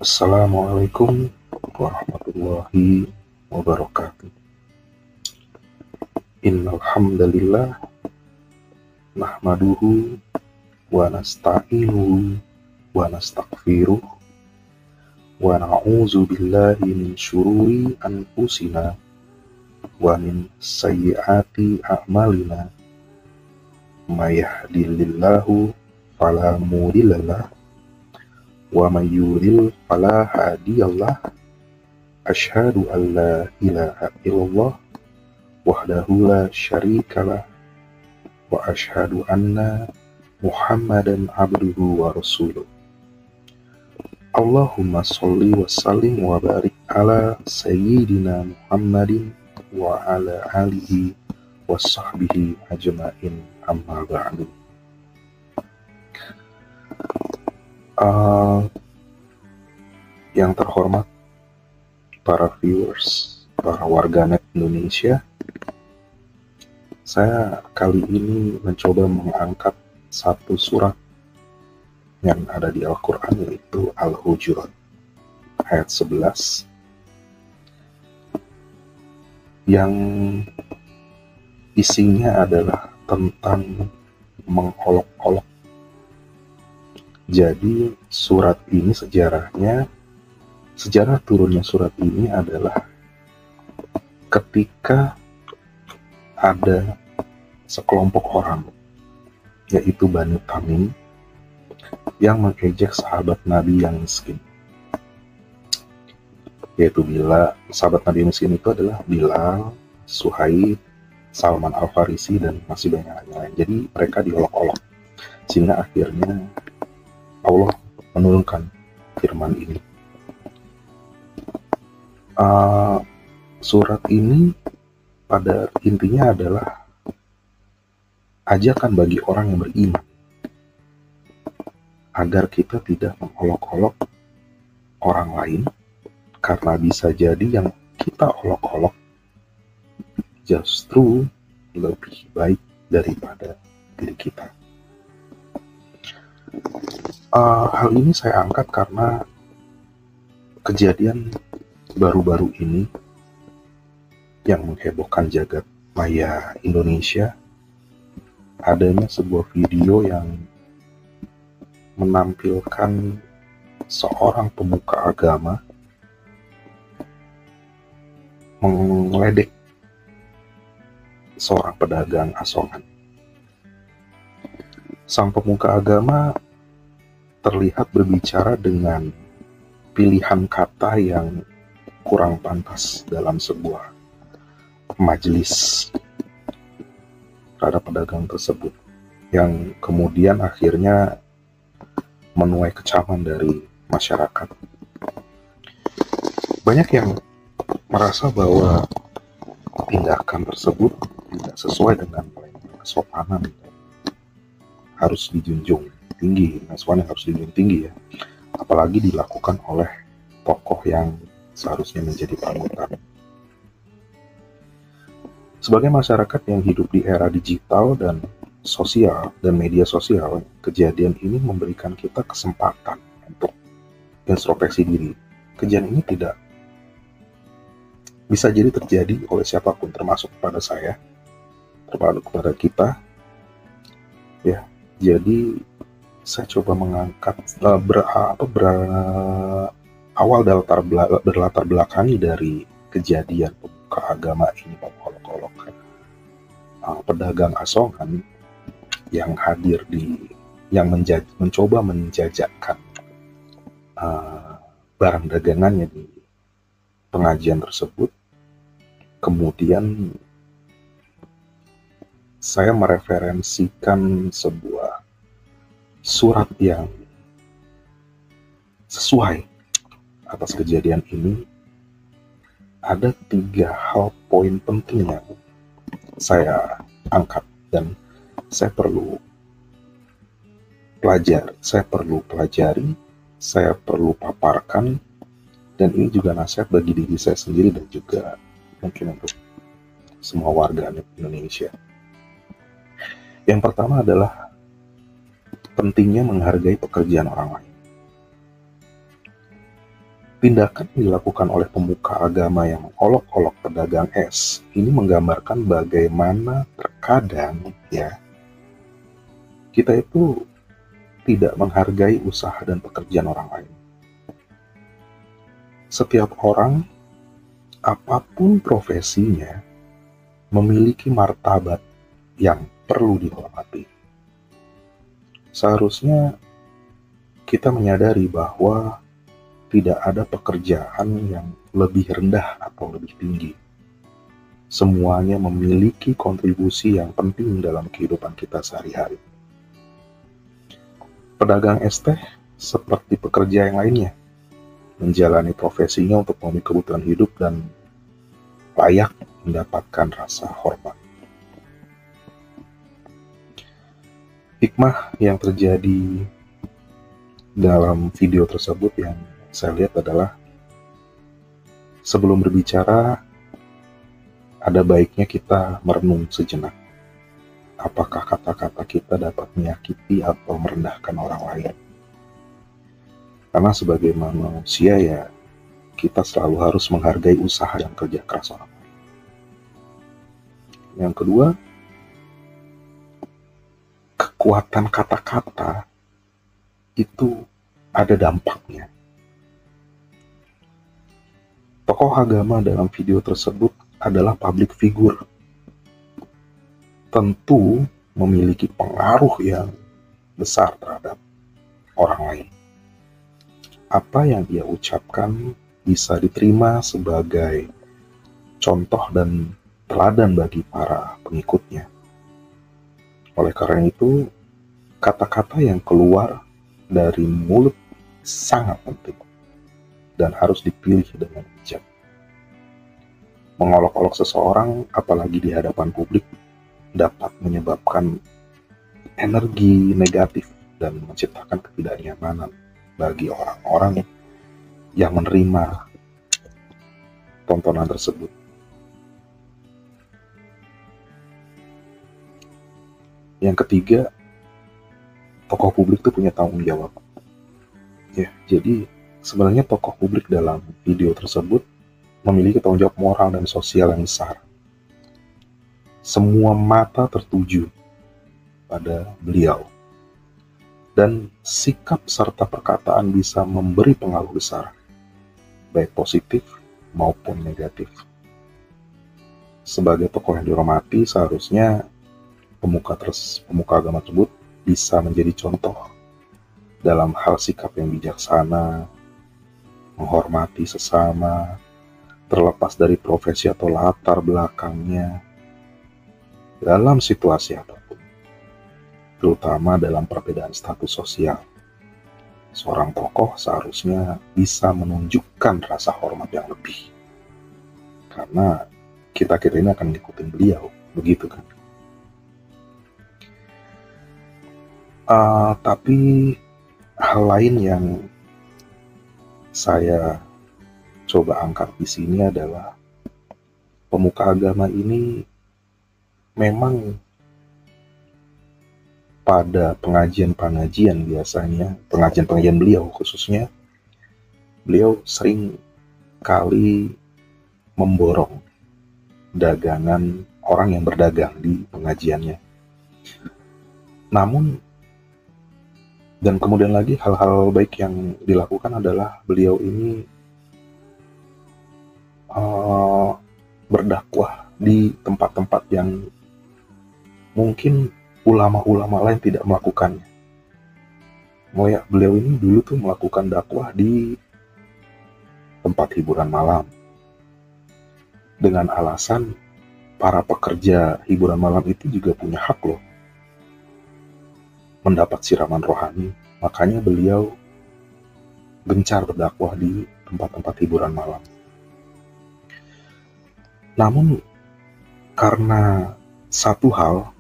Assalamualaikum warahmatullahi wabarakatuh. Innal hamdalillah nahmaduhu wa nasta'inuhu wa nastaghfiruh wa na'udzu billahi min syururi anfusina wa min sayyiati a'malina. May yahdihillahu fala mudhillalah wa may yudhlil fala hadiyalah. Asyhadu an la ilaha illallah wahdahu la syarikalah wa asyhadu anna Muhammadan abduhu wa rasuluh. Allahumma sholli wa sallim wa barik ala sayyidina Muhammadin wa ala alihi wa sahbihi ajma'in, amma ba'du. Yang terhormat para viewers, para warganet Indonesia, saya kali ini mencoba mengangkat satu surat yang ada di Al-Quran, yaitu Al-Hujurat ayat 11, yang isinya adalah tentang mengolok-olok. Jadi surat ini sejarah turunnya surat ini adalah ketika ada sekelompok orang, yaitu Bani Tamim, yang mengejek sahabat Nabi yang miskin. Yaitu sahabat Nabi miskin itu adalah Bilal, Suhaib, Salman Al-Farisi, dan masih banyak lain. Jadi mereka diolok-olok, sehingga akhirnya Allah menurunkan firman ini. Surat ini pada intinya adalah ajakan bagi orang yang beriman agar kita tidak mengolok-olok orang lain, karena bisa jadi yang kita olok-olok justru lebih baik daripada diri kita. Hal ini saya angkat karena kejadian baru-baru ini yang menghebohkan jagat maya Indonesia, adanya sebuah video yang menampilkan seorang pemuka agama mengledek seorang pedagang asongan. Sang pemuka agama terlihat berbicara dengan pilihan kata yang kurang pantas dalam sebuah majelis terhadap pedagang tersebut, yang kemudian akhirnya menuai kecaman dari masyarakat. Banyak yang merasa bahwa tindakan tersebut tidak sesuai dengan kesopanan, harus dijunjung tinggi, kesopanan harus dijunjung tinggi ya, apalagi dilakukan oleh tokoh yang seharusnya menjadi panutan. Sebagai masyarakat yang hidup di era digital dan sosial dan media sosial, kejadian ini memberikan kita kesempatan untuk introspeksi diri. Kejadian ini tidak bisa jadi terjadi oleh siapapun, termasuk kepada saya, termasuk kepada kita. Ya, jadi saya coba mengangkat awal berlatar belakangi dari kejadian pemuka agama ini mengolok-olok pedagang asongan yang hadir yang mencoba menjajakan barang dagangannya di pengajian tersebut. Kemudian saya mereferensikan sebuah surat yang sesuai atas kejadian ini. Ada 3 hal poin penting yang saya angkat dan saya perlu pelajari, saya perlu paparkan, dan ini juga nasihat bagi diri saya sendiri dan juga mungkin untuk semua warga Indonesia. Yang pertama adalah pentingnya menghargai pekerjaan orang lain. Tindakan yang dilakukan oleh pemuka agama yang mengolok-olok pedagang es ini menggambarkan bagaimana terkadang ya kita itu tidak menghargai usaha dan pekerjaan orang lain. Setiap orang, apapun profesinya, memiliki martabat yang perlu dihormati. Seharusnya kita menyadari bahwa tidak ada pekerjaan yang lebih rendah atau lebih tinggi. Semuanya memiliki kontribusi yang penting dalam kehidupan kita sehari-hari. Pedagang es teh seperti pekerja yang lainnya, menjalani profesinya untuk memenuhi kebutuhan hidup dan layak mendapatkan rasa hormat. Hikmah yang terjadi dalam video tersebut yang saya lihat adalah sebelum berbicara ada baiknya kita merenung sejenak. Apakah kata-kata kita dapat menyakiti atau merendahkan orang lain? Karena sebagai manusia ya kita selalu harus menghargai usaha dan kerja keras orang lain. Yang kedua, kekuatan kata-kata itu ada dampaknya. Tokoh agama dalam video tersebut adalah public figure. Tentu memiliki pengaruh yang besar terhadap orang lain. Apa yang ia ucapkan bisa diterima sebagai contoh dan teladan bagi para pengikutnya. Oleh karena itu, kata-kata yang keluar dari mulut sangat penting dan harus dipilih dengan bijak. Mengolok-olok seseorang, apalagi di hadapan publik, dapat menyebabkan energi negatif dan menciptakan ketidaknyamanan bagi orang-orang yang menerima tontonan tersebut. Yang ketiga, tokoh publik itu punya tanggung jawab. Ya, jadi sebenarnya tokoh publik dalam video tersebut memiliki tanggung jawab moral dan sosial yang besar. Semua mata tertuju pada beliau. Dan sikap serta perkataan bisa memberi pengaruh besar, baik positif maupun negatif. Sebagai tokoh yang dihormati, seharusnya pemuka agama tersebut bisa menjadi contoh dalam hal sikap yang bijaksana, menghormati sesama, terlepas dari profesi atau latar belakangnya, dalam situasi apapun, terutama dalam perbedaan status sosial. Seorang tokoh seharusnya bisa menunjukkan rasa hormat yang lebih, karena kita ini akan ngikutin beliau, begitu kan? Tapi hal lain yang saya coba angkat di sini adalah pemuka agama ini memang pada pengajian biasanya, pengajian beliau khususnya, beliau sering kali memborong dagangan orang yang berdagang di pengajiannya. Namun, dan kemudian lagi hal-hal baik yang dilakukan adalah beliau ini berdakwah di tempat-tempat yang mungkin ulama-ulama lain tidak melakukannya. Beliau ini dulu tuh melakukan dakwah di tempat hiburan malam dengan alasan para pekerja hiburan malam itu juga punya hak loh mendapat siraman rohani. Makanya beliau gencar berdakwah di tempat-tempat hiburan malam. Namun karena satu hal,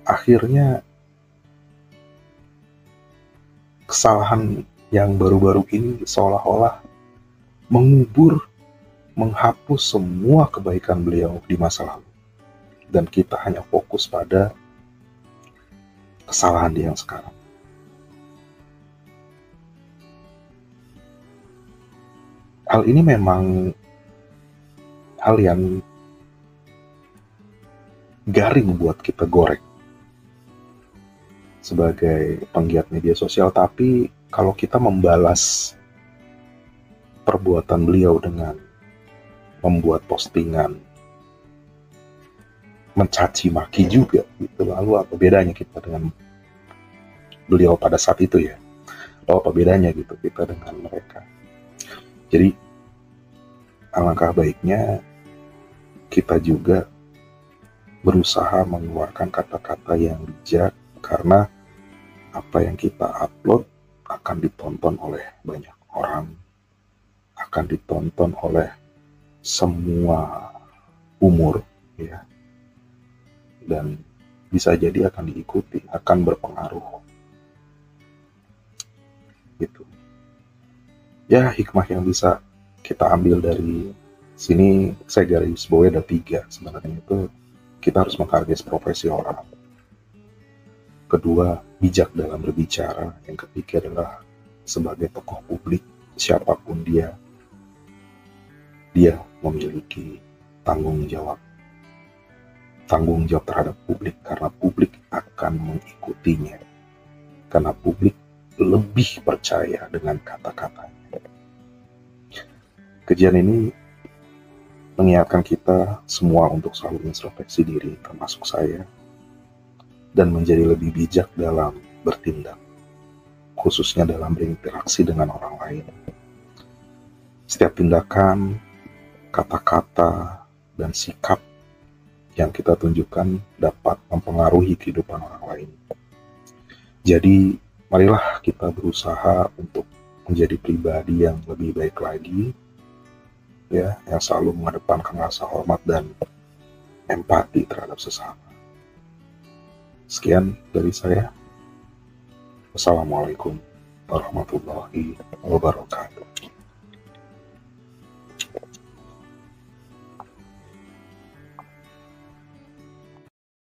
akhirnya kesalahan yang baru-baru ini seolah-olah menghapus semua kebaikan beliau di masa lalu. Dan kita hanya fokus pada kesalahan dia yang sekarang. Hal ini memang hal yang garing buat kita goreng sebagai penggiat media sosial, tapi kalau kita membalas perbuatan beliau dengan membuat postingan mencaci maki juga gitu, lalu apa bedanya kita dengan beliau pada saat itu ya? Lalu apa bedanya gitu kita dengan mereka? Jadi alangkah baiknya kita juga berusaha mengeluarkan kata-kata yang bijak, karena apa yang kita upload akan ditonton oleh banyak orang, akan ditonton oleh semua umur ya, dan bisa jadi akan diikuti, akan berpengaruh gitu. Ya, hikmah yang bisa kita ambil dari sini, saya garis bawahnya ada 3 sebenarnya. Itu kita harus menghargai profesi orang, kedua bijak dalam berbicara, yang ketiga adalah sebagai tokoh publik siapapun dia memiliki tanggung jawab terhadap publik, karena publik akan mengikutinya, karena publik lebih percaya dengan kata-katanya. Kejadian ini mengingatkan kita semua untuk selalu introspeksi diri, termasuk saya, dan menjadi lebih bijak dalam bertindak, khususnya dalam berinteraksi dengan orang lain. Setiap tindakan, kata-kata, dan sikap yang kita tunjukkan dapat mempengaruhi kehidupan orang lain. Jadi, marilah kita berusaha untuk menjadi pribadi yang lebih baik lagi, ya, yang selalu mengedepankan rasa hormat dan empati terhadap sesama. Sekian dari saya. Wassalamualaikum warahmatullahi wabarakatuh.